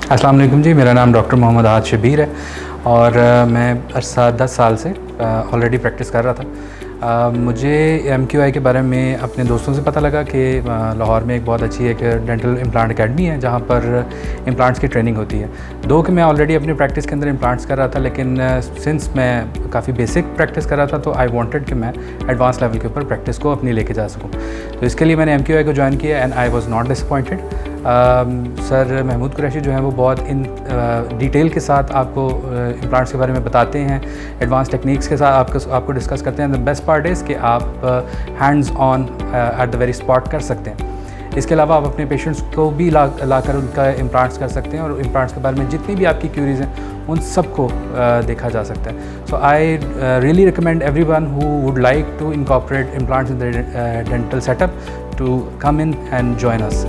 अस्सलाम वालेकुम जी, मेरा नाम डॉक्टर मोहम्मद आद शबीर है और मैं अरसा 10 साल से ऑलरेडी प्रैक्टिस कर रहा था। मुझे MQI के बारे में अपने दोस्तों से पता लगा कि लाहौर में एक बहुत अच्छी एक डेंटल इम्प्लांट अकेडमी है जहाँ पर इम्प्लांट्स की ट्रेनिंग होती है। दो कि मैं ऑलरेडी अपनी प्रैक्टिस के अंदर इम्प्लांट्स कर रहा था, लेकिन सिंस मैं काफ़ी बेसिक प्रैक्टिस कर रहा था तो आई वांटेड कि मैं एडवांस लेवल के ऊपर प्रैक्टिस को अपनी लेके जा सकूँ। तो इसके लिए मैंने MQI को ज्वाइन किया and I was not disappointed. Sir Mahmood Qureshi जो हैं वो बहुत इन डिटेल के साथ आपको इम्प्लांट्स के बारे में बताते हैं, एडवांस टेक्निक्स के साथ आपको डिस्कस करते हैं। द बेस्ट पार्ट इज़ कि आप hands on at the very spot कर सकते हैं। इसके अलावा आप अपने पेशेंट्स को भी लाकर उनका इम्प्लांट्स कर सकते हैं और इम्प्लांट्स के बारे में जितनी भी आपकी क्यूरीज़ हैं उन सबको देखा जा सकता है। So I really recommend everyone who would like to incorporate implants in the dental setup to come in and join us.